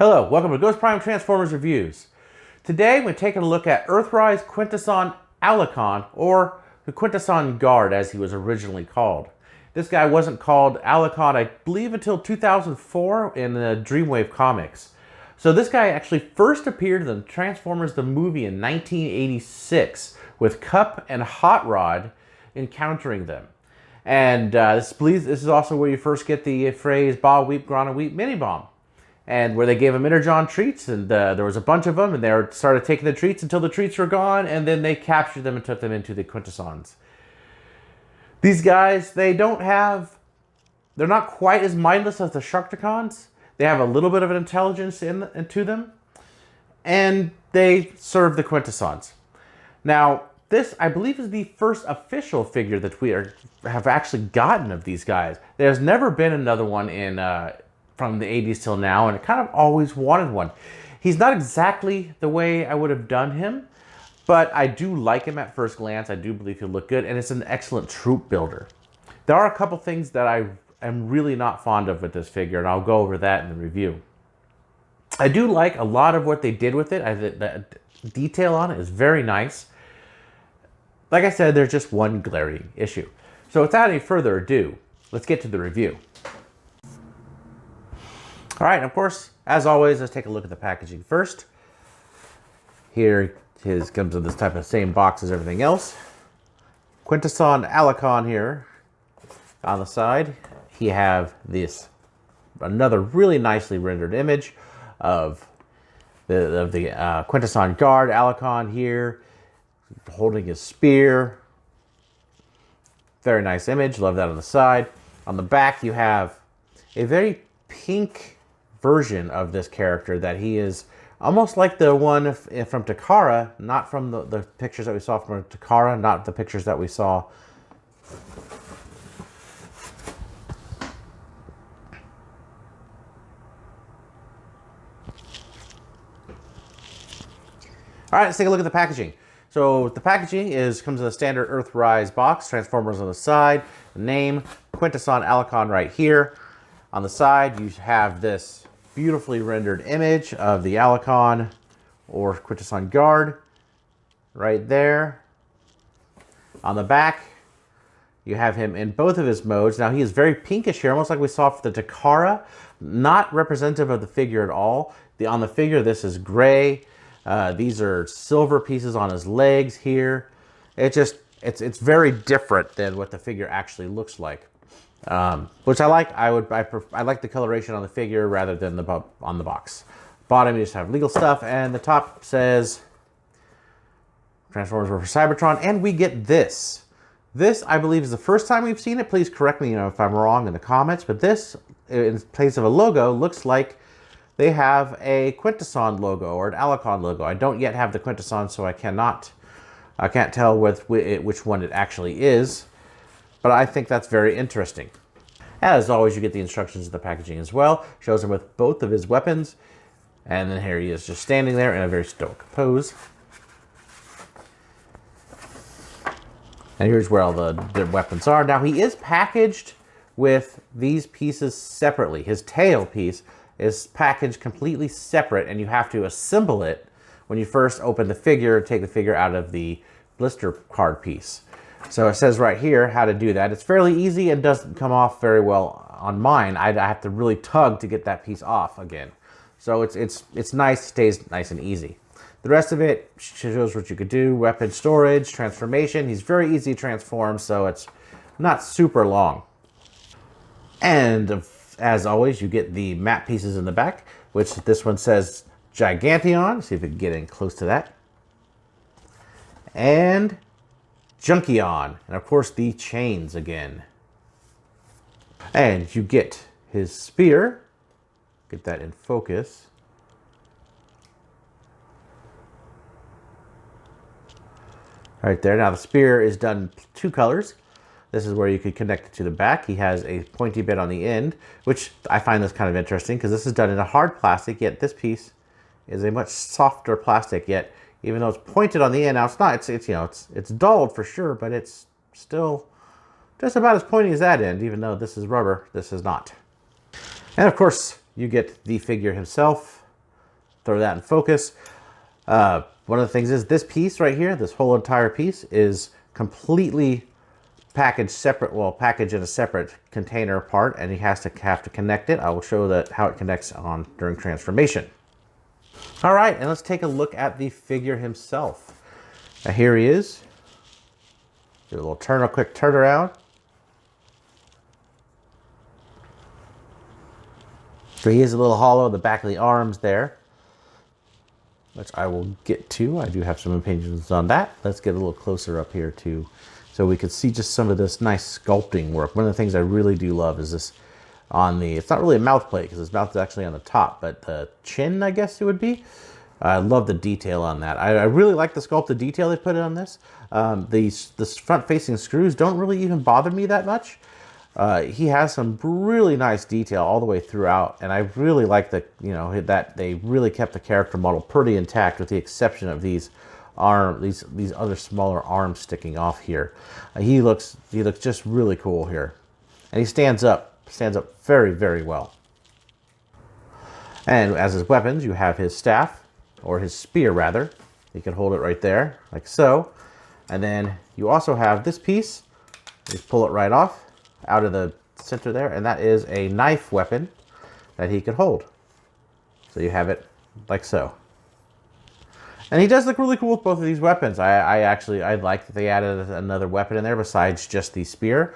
Hello, welcome to Ghost Prime Transformers Reviews. Today we're taking a look at Earthrise Quentesson Allicon, or the Quentesson Guard as he was originally called. This guy wasn't called Allicon, I believe, until 2004 in the Dreamwave comics. So this guy actually first appeared in the Transformers the movie in 1986 with Cup and Hot Rod encountering them. And this is also where you first get the phrase Ba Weep Grana Weep Mini Bomb. And where they gave them Energon treats, and there was a bunch of them, and they started taking the treats until the treats were gone, and then they captured them and took them into the Quentessons. These guys, they're not quite as mindless as the Sharkticons. They have a little bit of an intelligence into them, and they serve the Quentessons. Now, this, I believe, is the first official figure that we have actually gotten of these guys. There's never been another one from the 80s till now, and I kind of always wanted one. He's not exactly the way I would have done him, but I do like him at first glance. I do believe he'll look good, and it's an excellent troop builder. There are a couple things that I am really not fond of with this figure, and I'll go over that in the review. I do like a lot of what they did with it. The detail on it is very nice. Like I said, there's just one glaring issue. So without any further ado, let's get to the review. All right, of course, as always, let's take a look at the packaging first. Here, his comes in this type of same box as everything else. Quentesson Allicon here on the side. He have another really nicely rendered image of the Quentesson Guard Allicon here, holding his spear. Very nice image. Love that on the side. On the back, you have a very pink version of this character that he is almost like the one from Takara, not from the pictures that we saw from Takara, not the pictures that we saw. All right, let's take a look at the packaging. So the packaging comes in a standard Earthrise box, Transformers on the side, the name, Quentesson Allicon right here. On the side, you have this beautifully rendered image of the Allicon or Quentesson Guard right there. On the back, you have him in both of his modes. Now, he is very pinkish here, almost like we saw for the Takara. Not representative of the figure at all. On the figure, this is gray. These are silver pieces on his legs here. It's very different than what the figure actually looks like. Which I like. I like the coloration on the figure rather than on the box. Bottom, you just have legal stuff, and the top says Transformers were for Cybertron, and we get this. This, I believe, is the first time we've seen it. Please correct me if I'm wrong in the comments, but this, in place of a logo, looks like they have a Quentesson logo or an Allicon logo. I don't yet have the Quentesson, so I can't tell which one it actually is. But I think that's very interesting. As always, you get the instructions of the packaging as well. Shows him with both of his weapons. And then here he is just standing there in a very stoic pose. And here's where all the weapons are. Now, he is packaged with these pieces separately. His tail piece is packaged completely separate, and you have to assemble it when you first open the figure, take the figure out of the blister card piece. So it says right here how to do that. It's fairly easy and doesn't come off very well on mine. I have to really tug to get that piece off again. So it's nice, stays nice and easy. The rest of it shows what you could do. Weapon storage, transformation. He's very easy to transform, so it's not super long. And as always, you get the map pieces in the back, which this one says Giganteon. See if we can get in close to that. And Junkion, and of course the chains again. And you get his spear. Get that in focus. Right there. Now the spear is done two colors. This is where you could connect it to the back. He has a pointy bit on the end, which I find this kind of interesting because this is done in a hard plastic, yet this piece is a much softer plastic, yet even though it's pointed on the end, now it's not, it's dulled for sure, but it's still just about as pointy as that end, even though this is rubber, this is not. And of course, you get the figure himself, throw that in focus. One of the things is this piece right here, this whole entire piece is completely packaged separate, well, packaged in a separate container part, and he has to connect it. I will show that how it connects on during transformation. All right, and let's take a look at the figure himself. Now here he is. Do a little turn, a quick turn around. So he is a little hollow in the back of the arms there, which I will get to. I do have some opinions on that. Let's get a little closer up here too, so we can see just some of this nice sculpting work. One of the things I really do love is this on the, it's not really a mouth plate because his mouth is actually on the top, but the chin, I guess it would be. I love the detail on that. I really like the sculpted detail they put on this. The front-facing screws don't really even bother me that much. He has some really nice detail all the way throughout, and I really like the, you know, that they really kept the character model pretty intact, with the exception of these these other smaller arms sticking off here. He looks just really cool here, and he stands up very, very well. And as his weapons, you have his staff, or his spear rather. You can hold it right there, like so. And then you also have this piece. Just pull it right off out of the center there, and that is a knife weapon that he could hold. So you have it like so. And he does look really cool with both of these weapons. I like that they added another weapon in there besides just the spear.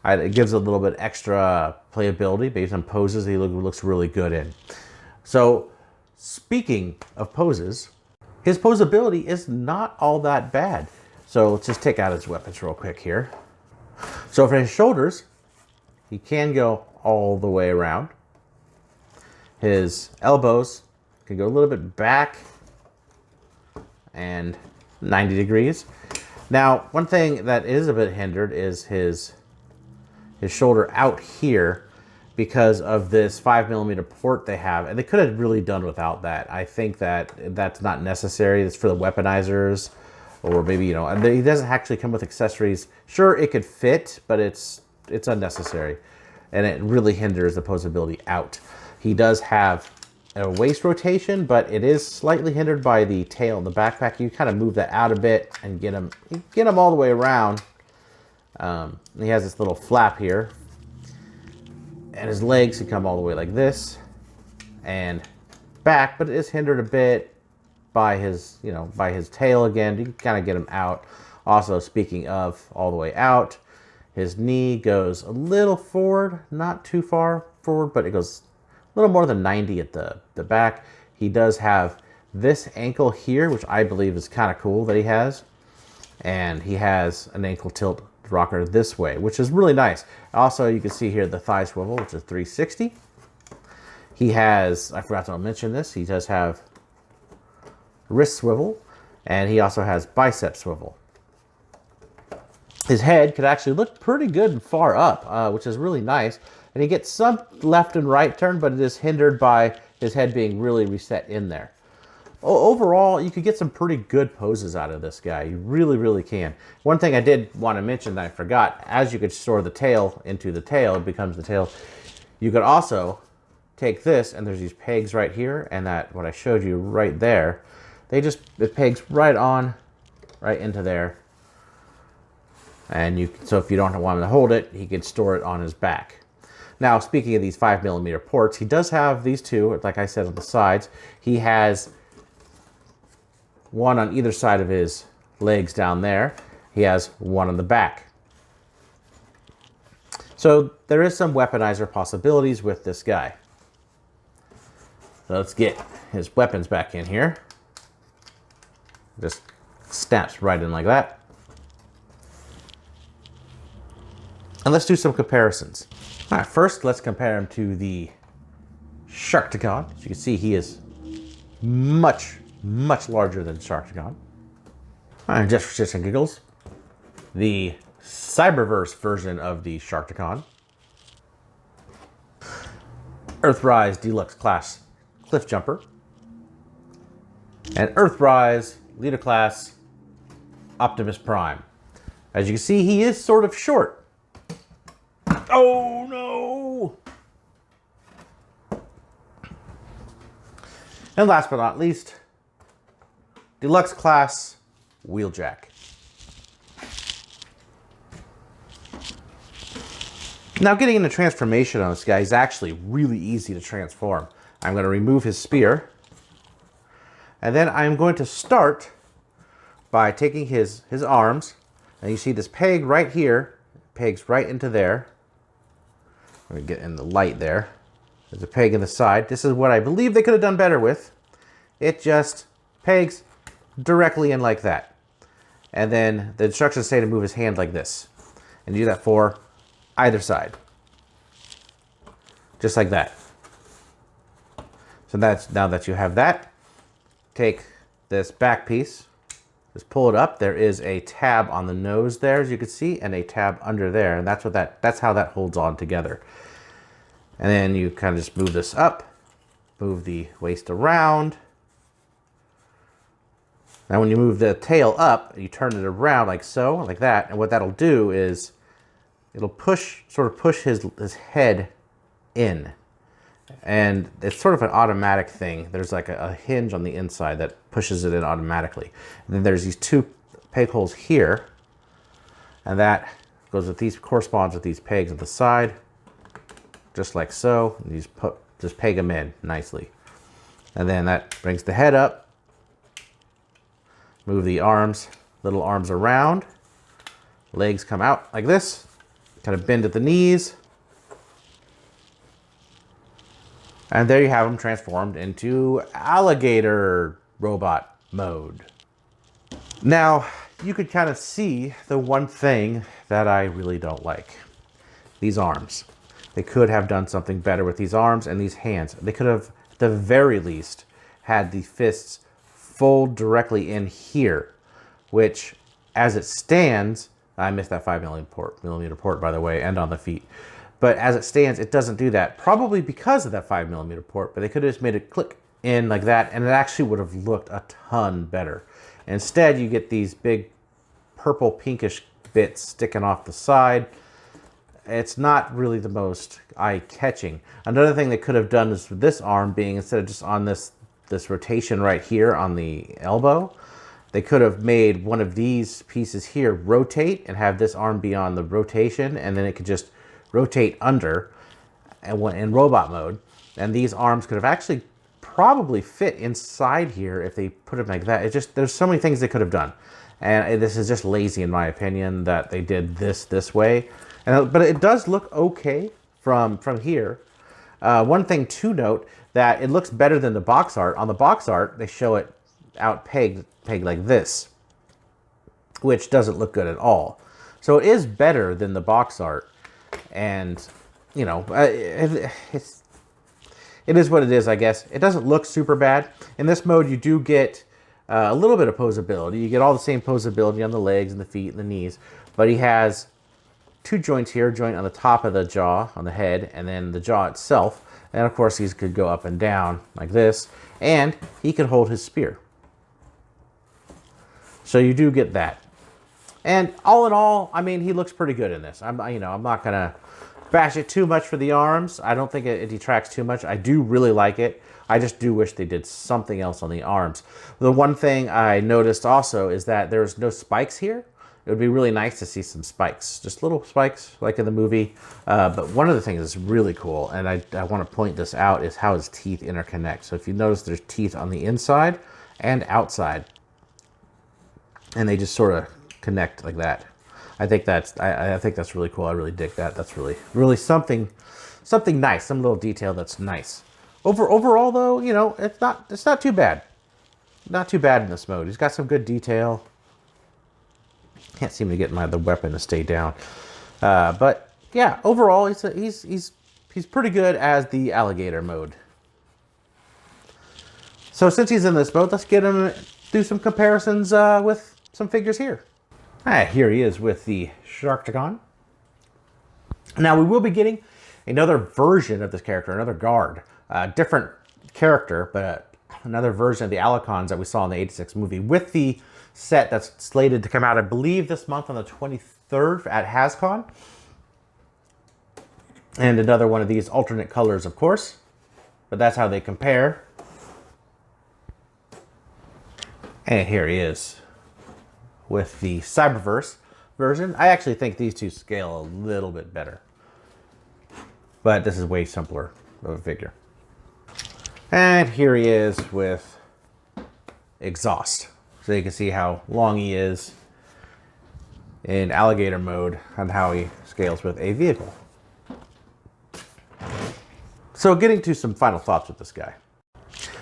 It gives a little bit extra playability based on poses he looks really good in. So speaking of poses, his posability is not all that bad. So let's just take out his weapons real quick here. So for his shoulders, he can go all the way around. His elbows can go a little bit back and 90 degrees. Now, one thing that is a bit hindered is his shoulder out here, because of this 5mm port they have, and they could have really done without that. I think that that's not necessary. It's for the weaponizers, or maybe, you know, and he doesn't actually come with accessories. Sure, it could fit, but it's unnecessary, and it really hinders the posability out. He does have a waist rotation, but it is slightly hindered by the tail in the backpack. You kind of move that out a bit and get him all the way around. He has this little flap here. And his legs can come all the way like this and back, but it is hindered a bit by his, you know, by his tail again. You can kind of get him out. Also, speaking of all the way out, his knee goes a little forward, not too far forward, but it goes a little more than 90 at the back. He does have this ankle here, which I believe is kind of cool that he has. And he has an ankle tilt rocker this way, which is really nice. Also, you can see here the thigh swivel, which is 360. He has, I forgot to mention this, he does have wrist swivel, and he also has bicep swivel. His head could actually look pretty good and far up, which is really nice. And he gets some left and right turn, but it is hindered by his head being really reset in there. Overall, you could get some pretty good poses out of this guy. You really, really can. One thing I did want to mention that I forgot, as you could store the tail into the tail, it becomes the tail. You could also take this, and there's these pegs right here, and that, what I showed you right there, it pegs right on, right into there. And so if you don't want him to hold it, he could store it on his back. Now, speaking of these 5mm ports, he does have these two, like I said, on the sides. He has one on either side of his legs down there. He has one on the back. So there is some weaponizer possibilities with this guy. So let's get his weapons back in here. Just snaps right in like that. And let's do some comparisons. All right, first let's compare him to the Sharkticon. As you can see, he is much larger than Sharkticon. And just for shits and giggles, the Cyberverse version of the Sharkticon. Earthrise Deluxe Class Cliff Jumper. And Earthrise Leader Class Optimus Prime. As you can see, he is sort of short. Oh no! And last but not least, deluxe class wheeljack. Now getting into transformation on this guy is actually really easy to transform. I'm going to remove his spear. And then I'm going to start by taking his arms. And you see this peg right here. Pegs right into there. Let me get in the light there. There's a peg in the side. This is what I believe they could have done better with. It just pegs directly in like that. And then the instructions say to move his hand like this. And do that for either side. Just like that. So that's, now that you have that, take this back piece, just pull it up. There is a tab on the nose there, as you can see, and a tab under there. And that's how that holds on together. And then you kind of just move this up, move the waist around. Now when you move the tail up, you turn it around like so, like that. And what that'll do is it'll sort of push his head in. And it's sort of an automatic thing. There's like a hinge on the inside that pushes it in automatically. And then there's these two peg holes here. And that goes with these, corresponds with these pegs at the side. Just like so. And you just peg them in nicely. And then that brings the head up. Move the arms, little arms around. Legs come out like this. Kind of bend at the knees. And there you have them transformed into alligator robot mode. Now, you could kind of see the one thing that I really don't like. These arms. They could have done something better with these arms and these hands. They could have, at the very least, had the fists fold directly in here, which, as it stands, I missed that 5mm port, by the way, and on the feet. But as it stands, it doesn't do that. Probably because of that 5mm port, but they could have just made it click in like that, and it actually would have looked a ton better. Instead, you get these big purple pinkish bits sticking off the side. It's not really the most eye-catching. Another thing they could have done is with this arm being, instead of just on this rotation right here on the elbow, they could have made one of these pieces here rotate and have this arm be on the rotation, and then it could just rotate under and in robot mode. And these arms could have actually probably fit inside here if they put it like that. It just, there's so many things they could have done. And this is just lazy in my opinion that they did this way. But it does look okay from here. One thing to note, that it looks better than the box art. On the box art, they show it out pegged like this, which doesn't look good at all. So it is better than the box art, and you know, it is what it is, I guess. It doesn't look super bad. In this mode, you do get a little bit of posability. You get all the same posability on the legs and the feet and the knees, but he has two joints here, a joint on the top of the jaw, on the head, and then the jaw itself. And of course, these could go up and down like this, and he can hold his spear. So you do get that. And all in all, I mean, he looks pretty good in this. I'm not gonna bash it too much for the arms. I don't think it detracts too much. I do really like it. I just do wish they did something else on the arms. The one thing I noticed also is that there's no spikes here. It would be really nice to see some spikes, just little spikes like in the movie. But one of the things that's really cool, and I want to point this out, is how his teeth interconnect. So if you notice, there's teeth on the inside and outside, and they just sort of connect like that. I think that's really cool. I really dig that. That's really something nice, some little detail that's nice. Overall though, you know, it's not too bad. Not too bad in this mode. He's got some good detail. Can't seem to get the weapon to stay down. But yeah, overall he's pretty good as the alligator mode. So since he's in this mode, let's get him do some comparisons with some figures here. Here he is with the Sharkticon. Now we will be getting another version of this character, another guard. Different character, but another version of the Allicons that we saw in the 86 movie with the set that's slated to come out, I believe, this month on the 23rd at Hasbro. And another one of these alternate colors, of course. But that's how they compare. And here he is with the Cyberverse version. I actually think these two scale a little bit better, but this is way simpler of a figure. And here he is with exhaust. So you can see how long he is in alligator mode and how he scales with a vehicle. So getting to some final thoughts with this guy.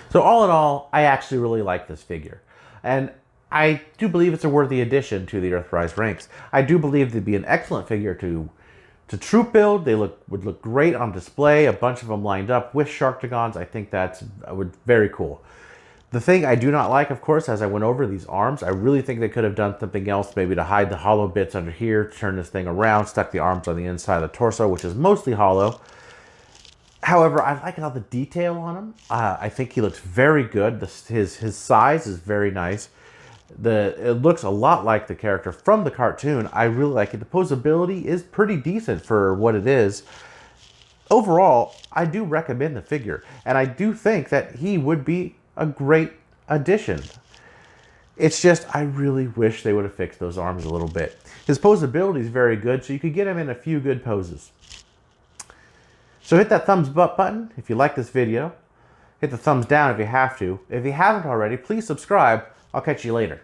So all in all, I actually really like this figure. And I do believe it's a worthy addition to the Earthrise ranks. I do believe they'd be an excellent figure to troop build. They would look great on display. A bunch of them lined up with Sharktagons. I think that's very cool. The thing I do not like, of course, as I went over these arms, I really think they could have done something else, maybe to hide the hollow bits under here, turn this thing around, stuck the arms on the inside of the torso, which is mostly hollow. However, I like all the detail on him. I think he looks very good. His size is very nice. It looks a lot like the character from the cartoon. I really like it. The posability is pretty decent for what it is. Overall, I do recommend the figure, and I do think that he would be a great addition. It's just, I really wish they would have fixed those arms a little bit. His posability is very good, so you could get him in a few good poses. So hit that thumbs up button if you like this video. Hit the thumbs down if you have to. If you haven't already, please subscribe. I'll catch you later.